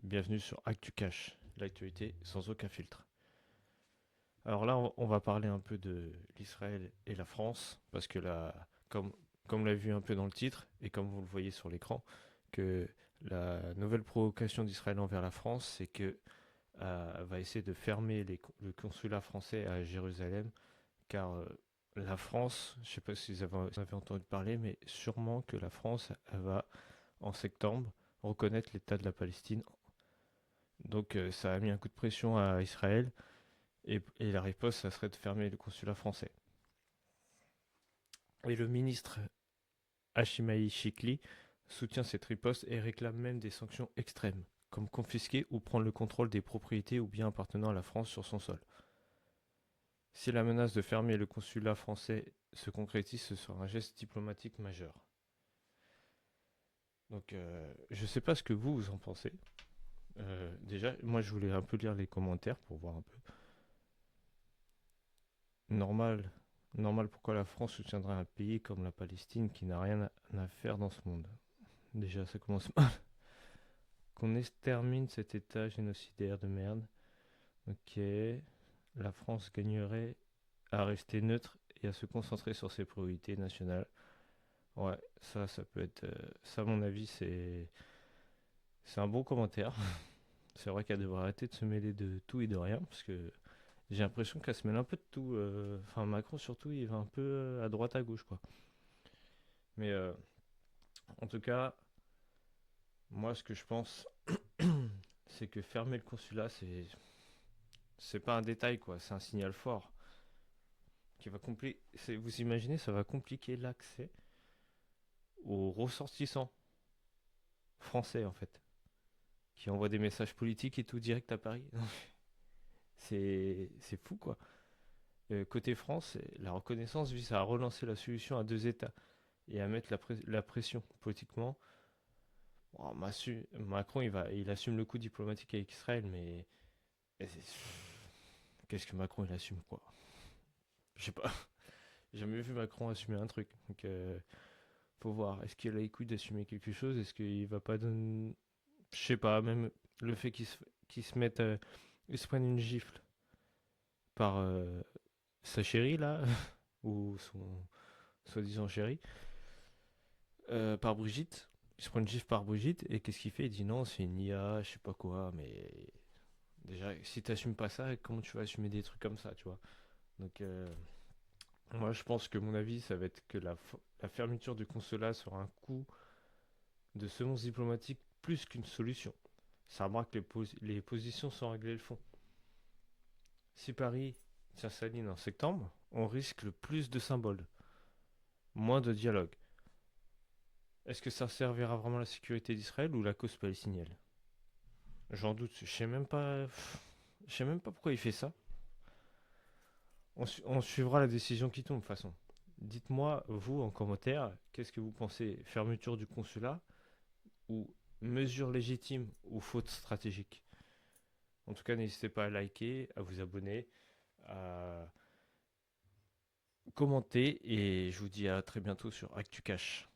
bienvenue sur ActuCash, l'actualité sans aucun filtre. Alors là, on va parler un peu de l'Israël et la France, parce que là, comme l'a vu un peu dans le titre, et comme vous le voyez sur l'écran, que la nouvelle provocation d'Israël envers la France, c'est que elle va essayer de fermer le consulat français à Jérusalem, car la France, je ne sais pas si vous avez entendu parler, mais sûrement que la France, elle va, en septembre, reconnaître l'État de la Palestine. Donc ça a mis un coup de pression à Israël et la riposte, ça serait de fermer le consulat français. Et le ministre Hachimaï Shikli soutient cette riposte et réclame même des sanctions extrêmes, comme confisquer ou prendre le contrôle des propriétés ou biens appartenant à la France sur son sol. Si la menace de fermer le consulat français se concrétise, ce sera un geste diplomatique majeur. Donc je ne sais pas ce que vous en pensez. Déjà, moi je voulais un peu lire les commentaires pour voir un peu. Normal, normal pourquoi la France soutiendrait un pays comme la Palestine qui n'a rien à faire dans ce monde. Déjà, ça commence mal. Qu'on extermine cet état génocidaire de merde. Ok. La France gagnerait à rester neutre et à se concentrer sur ses priorités nationales. Ouais, ça peut être. Ça, à mon avis, c'est un bon commentaire. C'est vrai qu'elle devrait arrêter de se mêler de tout et de rien, parce que j'ai l'impression qu'elle se mêle un peu de tout. Enfin, Macron, surtout, il va un peu à droite, à gauche, quoi. Mais en tout cas, moi, ce que je pense, c'est que fermer le consulat, c'est pas un détail, quoi. C'est un signal fort qui va compliquer. Vous imaginez, ça va compliquer l'accès aux ressortissants français, en fait, qui envoient des messages politiques et tout direct à Paris. C'est fou, quoi. Côté France, la reconnaissance vise à relancer la solution à deux États et à mettre la pression politiquement. Bon, Macron, il assume le coup diplomatique avec Israël, mais qu'est-ce que Macron il assume, quoi? Je sais pas. J'ai jamais vu Macron assumer un truc. Donc, faut voir. Est-ce qu'il a les couilles d'assumer quelque chose? Est-ce qu'il va pas donner. Je sais pas, même le fait qu'il se mette. Il se prenne une gifle par sa chérie, là, ou son soi-disant chéri, par Brigitte. Il se prend une gifle par Brigitte, et qu'est-ce qu'il fait? Il dit non, c'est une IA, je sais pas quoi, mais. Déjà, si t'assumes pas ça, comment tu vas assumer des trucs comme ça, tu vois? Donc, moi, je pense que mon avis, ça va être que la fermeture du consulat sera un coup de semonce diplomatique plus qu'une solution. Ça remarque que les positions sont réglées le fond. Si Paris tient sa ligne en septembre, on risque le plus de symboles, moins de dialogue. Est-ce que ça servira vraiment à la sécurité d'Israël ou la cause palestinienne? J'en doute. Je sais même pas pourquoi il fait ça. On suivra la décision qui tombe de toute façon. Dites-moi, vous, en commentaire, qu'est-ce que vous pensez? Fermeture du consulat ou mesure légitime ou faute stratégique? En tout cas, n'hésitez pas à liker, à vous abonner, à commenter et je vous dis à très bientôt sur ActuCash.